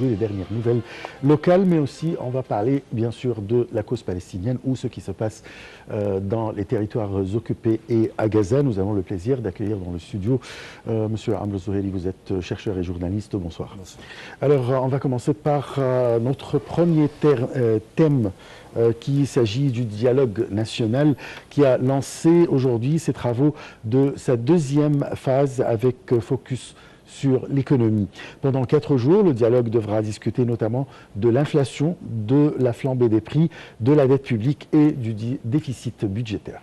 Les dernières nouvelles locales, mais aussi on va parler bien sûr de la cause palestinienne ou ce qui se passe dans les territoires occupés et à Gaza. Nous avons le plaisir d'accueillir dans le studio Monsieur Amr Zoheri, vous êtes chercheur et journaliste. Bonsoir. Bonsoir. Alors on va commencer par notre premier thème qu'il s'agit du dialogue national qui a lancé aujourd'hui ses travaux de sa deuxième phase avec focus sur l'économie. Pendant 4 jours, le dialogue devra discuter notamment de l'inflation, de la flambée des prix, de la dette publique et du déficit budgétaire.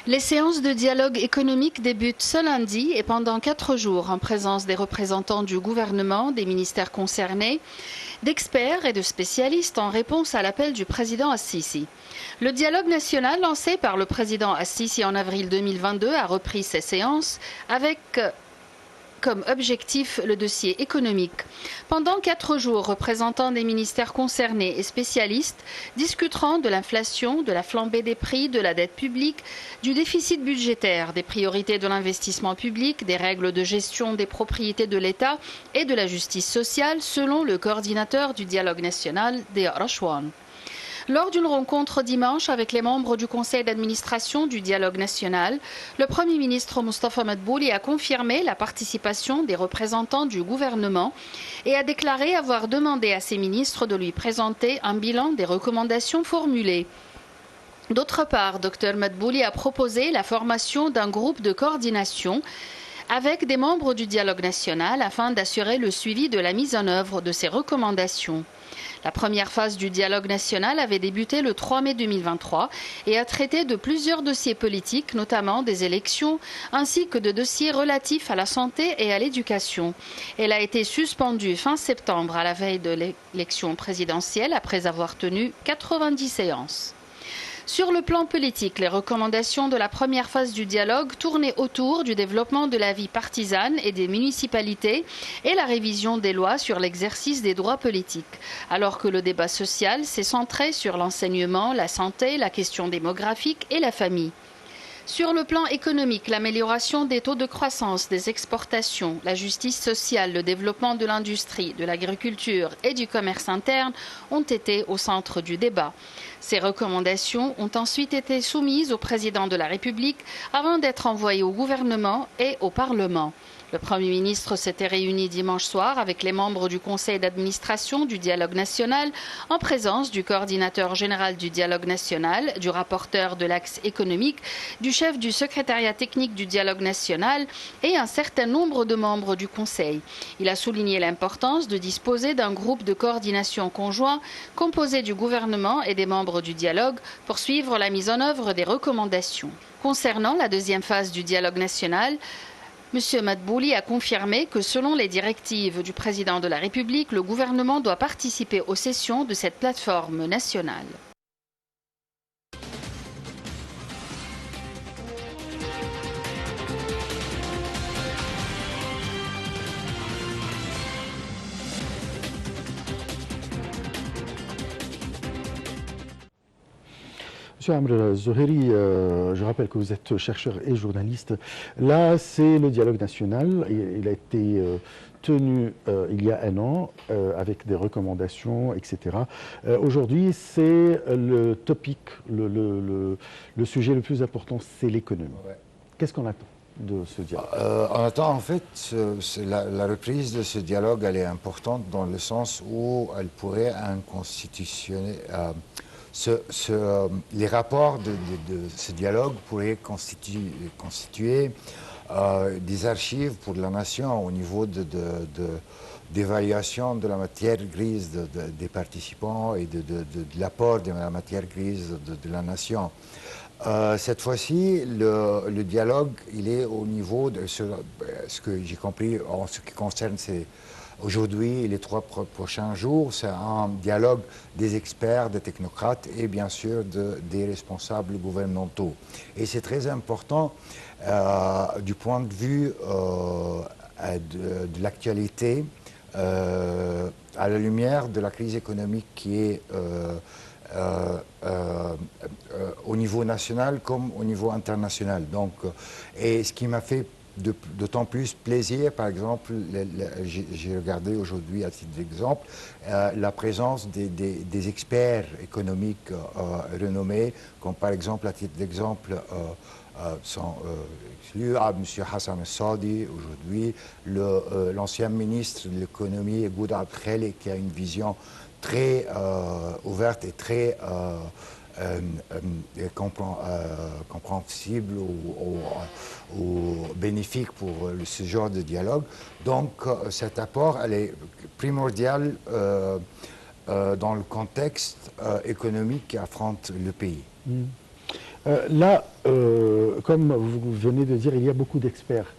Les séances de dialogue économique débutent ce lundi et pendant 4 jours en présence des représentants du gouvernement, des ministères concernés, d'experts et de spécialistes en réponse à l'appel du président As-Sisi. Le dialogue national lancé par le président As-Sisi en avril 2022 a repris ses séances avec comme objectif le dossier économique. Pendant 4 jours, représentants des ministères concernés et spécialistes discuteront de l'inflation, de la flambée des prix, de la dette publique, du déficit budgétaire, des priorités de l'investissement public, des règles de gestion des propriétés de l'État et de la justice sociale, selon le coordinateur du dialogue national, Dia Rachwan. Lors d'une rencontre dimanche avec les membres du conseil d'administration du dialogue national, le Premier ministre Mustafa Madbouli a confirmé la participation des représentants du gouvernement et a déclaré avoir demandé à ses ministres de lui présenter un bilan des recommandations formulées. D'autre part, Dr Madbouli a proposé la formation d'un groupe de coordination avec des membres du dialogue national afin d'assurer le suivi de la mise en œuvre de ces recommandations. La première phase du dialogue national avait débuté le 3 mai 2023 et a traité de plusieurs dossiers politiques, notamment des élections, ainsi que de dossiers relatifs à la santé et à l'éducation. Elle a été suspendue fin septembre à la veille de l'élection présidentielle après avoir tenu 90 séances. Sur le plan politique, les recommandations de la première phase du dialogue tournaient autour du développement de la vie partisane et des municipalités et la révision des lois sur l'exercice des droits politiques, alors que le débat social s'est centré sur l'enseignement, la santé, la question démographique et la famille. Sur le plan économique, l'amélioration des taux de croissance, des exportations, la justice sociale, le développement de l'industrie, de l'agriculture et du commerce interne ont été au centre du débat. Ces recommandations ont ensuite été soumises au président de la République avant d'être envoyées au gouvernement et au Parlement. Le Premier ministre s'était réuni dimanche soir avec les membres du conseil d'administration du dialogue national en présence du coordinateur général du dialogue national, du rapporteur de l'axe économique, du chef du secrétariat technique du dialogue national et un certain nombre de membres du conseil. Il a souligné l'importance de disposer d'un groupe de coordination conjoint composé du gouvernement et des membres du dialogue pour suivre la mise en œuvre des recommandations. Concernant la deuxième phase du dialogue national, M. Madbouli a confirmé que selon les directives du président de la République, le gouvernement doit participer aux sessions de cette plateforme nationale. Monsieur Amr Zoheri, je rappelle que vous êtes chercheur et journaliste. Là, c'est le dialogue national. Il a été tenu il y a 1 an avec des recommandations, etc. Aujourd'hui, c'est le topic, le sujet le plus important, c'est l'économie. Ouais. Qu'est-ce qu'on attend de ce dialogue? On attend en fait la reprise de ce dialogue, elle est importante dans le sens où elle pourrait constitutionner... les rapports de ce dialogue pourraient constituer des archives pour la nation au niveau d'évaluation de la matière grise des participants et de l'apport de la matière grise de la nation. Cette fois-ci, le dialogue, il est au niveau de ce que j'ai compris en ce qui concerne aujourd'hui et les 3 prochains jours, c'est un dialogue des experts, des technocrates et bien sûr des responsables gouvernementaux. Et c'est très important du point de vue de l'actualité à la lumière de la crise économique qui est au niveau national comme au niveau international. Donc, et ce qui m'a fait d'autant plus plaisir, par exemple, j'ai regardé aujourd'hui à titre d'exemple la présence des experts économiques renommés, comme par exemple à titre d'exemple M. Hassan Saadi aujourd'hui, l'ancien ministre de l'économie Goud Abdelkhali, qui a une vision très ouverte et très compréhensible ou bénéfique pour ce genre de dialogue. Donc cet apport, elle est primordial dans le contexte économique qui affronte le pays. Là, comme vous venez de dire, il y a beaucoup d'experts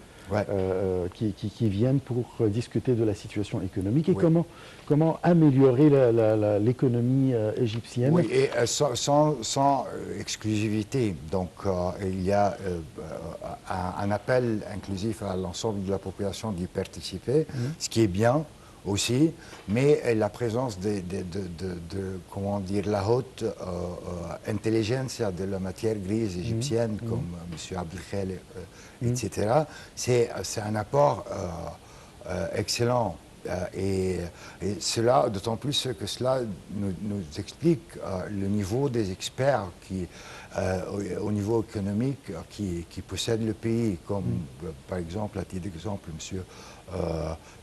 qui viennent pour discuter de la situation économique et comment améliorer l'économie égyptienne. Oui, et sans exclusivité. Donc, il y a un appel inclusif à l'ensemble de la population d'y participer, ce qui est bien aussi, mais la présence de comment dire, la haute intelligence de la matière grise égyptienne, comme M. Abdelkhel, etc., c'est un apport excellent. Et cela, d'autant plus que cela nous explique le niveau des experts au niveau économique qui possèdent le pays, comme par exemple, à titre d'exemple, M.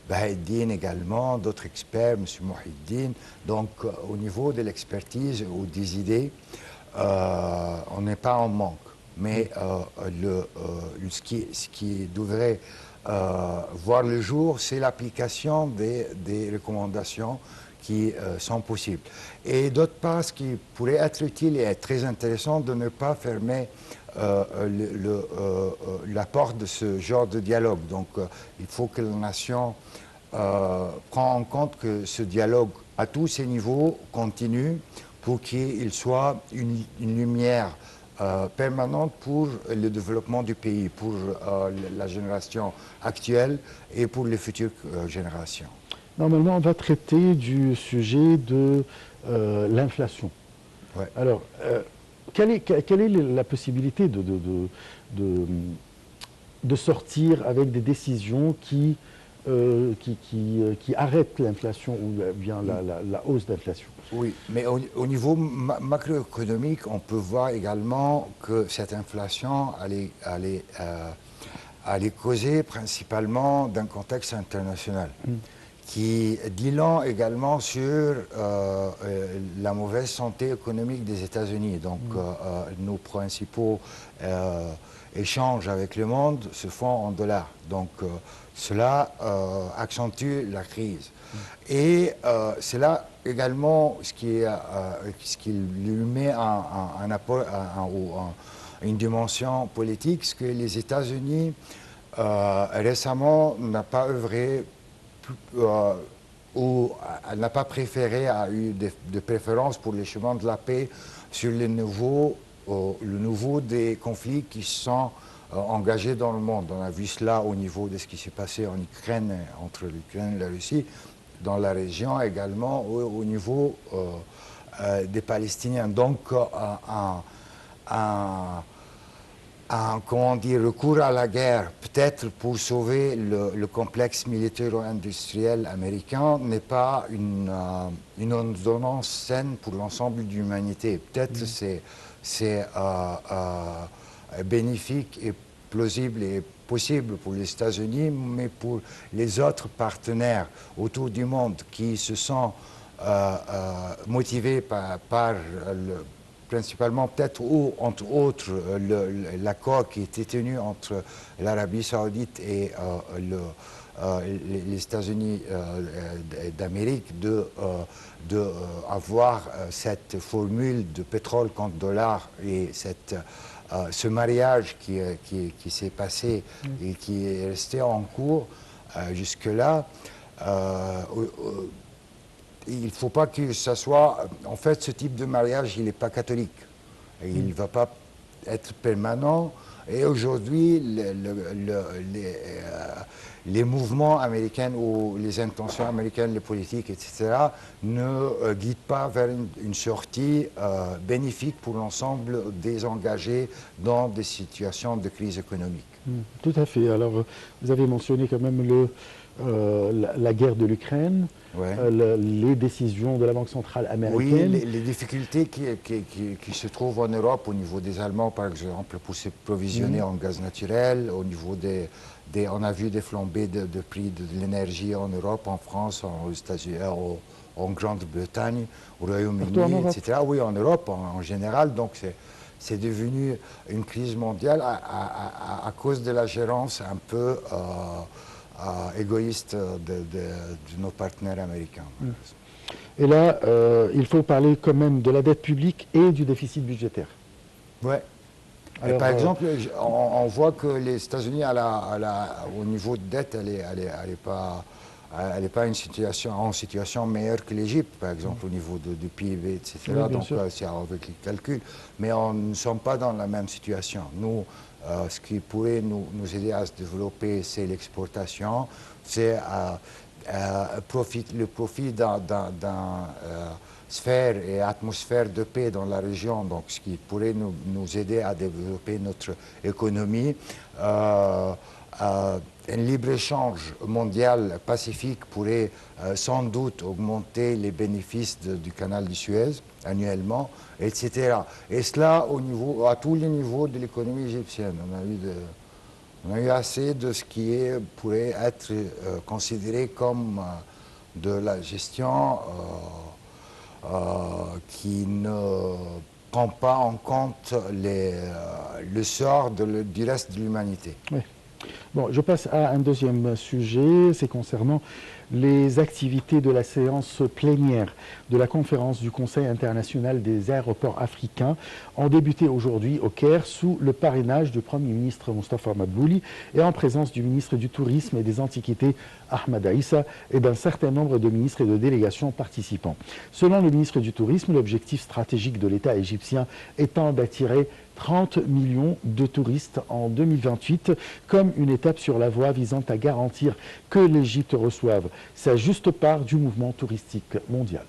Baheddine également, d'autres experts, M. Mouhiddine. Donc, au niveau de l'expertise ou des idées, on n'est pas en manque. Mais ce qui devrait voir le jour, c'est l'application des recommandations qui sont possibles. Et d'autre part, ce qui pourrait être utile et être très intéressant, de ne pas fermer l'apport de ce genre de dialogue. Donc, il faut que la nation prenne en compte que ce dialogue, à tous ces niveaux, continue pour qu'il soit une lumière permanente pour le développement du pays, pour la génération actuelle et pour les futures générations. Normalement, on va traiter du sujet de l'inflation. Ouais. Alors, quelle est la possibilité de sortir avec des décisions qui arrêtent l'inflation ou bien la hausse d'inflation? Oui, mais au niveau macroéconomique, on peut voir également que cette inflation elle est causée principalement d'un contexte international qui dit long également sur la mauvaise santé économique des États-Unis. Donc, nos principaux échanges avec le monde se font en dollars. Donc, cela accentue la crise. Et cela également, ce qui lui met une dimension politique, c'est que les États-Unis récemment n'ont pas œuvré ou elle n'a pas préféré, a eu de préférence pour les chemins de la paix sur le nouveau des conflits qui sont engagés dans le monde. On a vu cela au niveau de ce qui s'est passé en Ukraine, entre l'Ukraine et la Russie, dans la région également, au niveau des Palestiniens. Donc, comment dire, recours à la guerre, peut-être pour sauver le complexe militaro-industriel américain, n'est pas une ordonnance saine pour l'ensemble de l'humanité. Peut-être c'est bénéfique et plausible et possible pour les États-Unis, mais pour les autres partenaires autour du monde qui se sont motivés par principalement peut-être ou entre autres l'accord qui était tenu entre l'Arabie saoudite et les États-Unis d'Amérique de avoir cette formule de pétrole contre dollar et ce mariage qui s'est passé et qui est resté en cours jusque-là. Il ne faut pas que ça soit... En fait, ce type de mariage, il n'est pas catholique. Il ne va pas être permanent. Et aujourd'hui, les mouvements américains ou les intentions américaines, les politiques, etc., ne guident pas vers une sortie bénéfique pour l'ensemble des engagés dans des situations de crise économique. Tout à fait. Alors, vous avez mentionné quand même la guerre de l'Ukraine, Ouais. les décisions de la Banque centrale américaine. Oui, les difficultés qui se trouvent en Europe au niveau des Allemands, par exemple, pour se provisionner en gaz naturel, au niveau on a vu des flambées de prix de l'énergie en Europe, en France, aux États-Unis, en Grande-Bretagne, au Royaume-Uni, etc. Oui, en Europe en général. Donc c'est devenu une crise mondiale à cause de la gérance un peu égoïste de nos partenaires américains. Et là, il faut parler quand même de la dette publique et du déficit budgétaire. Ouais. Alors, par exemple, on voit que les États-Unis, au niveau de dette, elle est pas en situation meilleure que l'Égypte, par exemple, au niveau du PIB, etc. Oui, Donc, c'est avec les calculs. Mais on ne sommes pas dans la même situation. Nous, ce qui pourrait nous aider à se développer, c'est l'exportation, c'est le profit d'un sphère et atmosphère de paix dans la région, donc ce qui pourrait nous aider à développer notre économie. Un libre-échange mondial pacifique pourrait sans doute augmenter les bénéfices du canal de Suez annuellement, etc. Et cela à tous les niveaux de l'économie égyptienne. On a eu assez de ce qui pourrait être considéré comme de la gestion qui ne prend pas en compte le sort du reste de l'humanité. Oui. Bon, je passe à un deuxième sujet, c'est concernant les activités de la séance plénière de la conférence du Conseil international des aéroports africains ont débuté aujourd'hui au Caire sous le parrainage du Premier ministre Moustapha Madbouli et en présence du ministre du Tourisme et des Antiquités Ahmed Aïssa et d'un certain nombre de ministres et de délégations participants. Selon le ministre du Tourisme, l'objectif stratégique de l'État égyptien étant d'attirer 30 millions de touristes en 2028 comme une étape sur la voie visant à garantir que l'Égypte reçoive sa juste part du mouvement touristique mondial.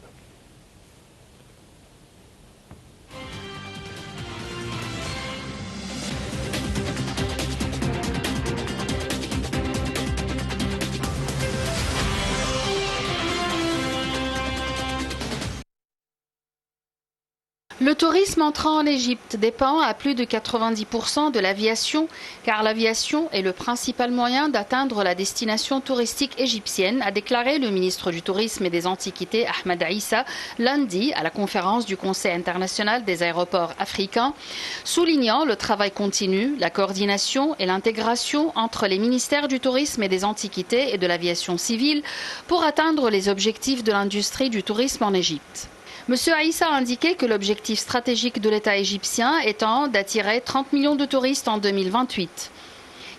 Le tourisme entrant en Égypte dépend à plus de 90% de l'aviation, car l'aviation est le principal moyen d'atteindre la destination touristique égyptienne, a déclaré le ministre du Tourisme et des Antiquités Ahmed Aïssa lundi à la conférence du Conseil international des aéroports africains, soulignant le travail continu, la coordination et l'intégration entre les ministères du Tourisme et des Antiquités et de l'aviation civile pour atteindre les objectifs de l'industrie du tourisme en Égypte. M. Aïssa a indiqué que l'objectif stratégique de l'État égyptien étant d'attirer 30 millions de touristes en 2028.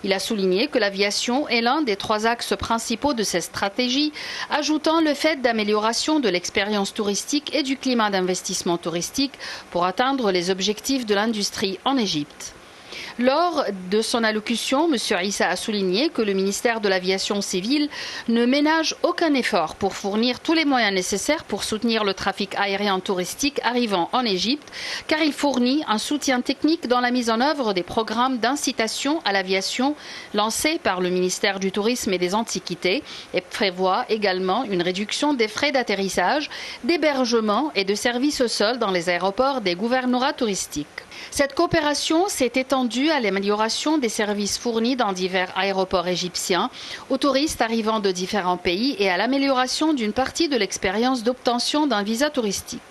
Il a souligné que l'aviation est l'un des 3 axes principaux de cette stratégie, ajoutant le fait d'amélioration de l'expérience touristique et du climat d'investissement touristique pour atteindre les objectifs de l'industrie en Égypte. Lors de son allocution, M. Aïssa a souligné que le ministère de l'Aviation civile ne ménage aucun effort pour fournir tous les moyens nécessaires pour soutenir le trafic aérien touristique arrivant en Égypte, car il fournit un soutien technique dans la mise en œuvre des programmes d'incitation à l'aviation lancés par le ministère du Tourisme et des Antiquités et prévoit également une réduction des frais d'atterrissage, d'hébergement et de services au sol dans les aéroports des gouvernorats touristiques. Cette coopération s'est étendue à l'amélioration des services fournis dans divers aéroports égyptiens, aux touristes arrivant de différents pays et à l'amélioration d'une partie de l'expérience d'obtention d'un visa touristique.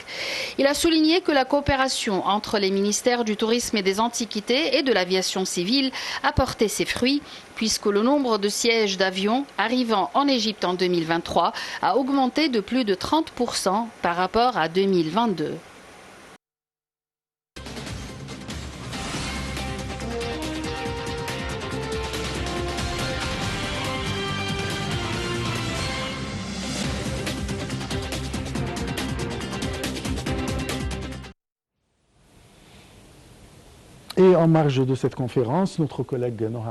Il a souligné que la coopération entre les ministères du Tourisme et des Antiquités et de l'aviation civile a porté ses fruits, puisque le nombre de sièges d'avions arrivant en Égypte en 2023 a augmenté de plus de 30% par rapport à 2022. Et en marge de cette conférence, notre collègue Nora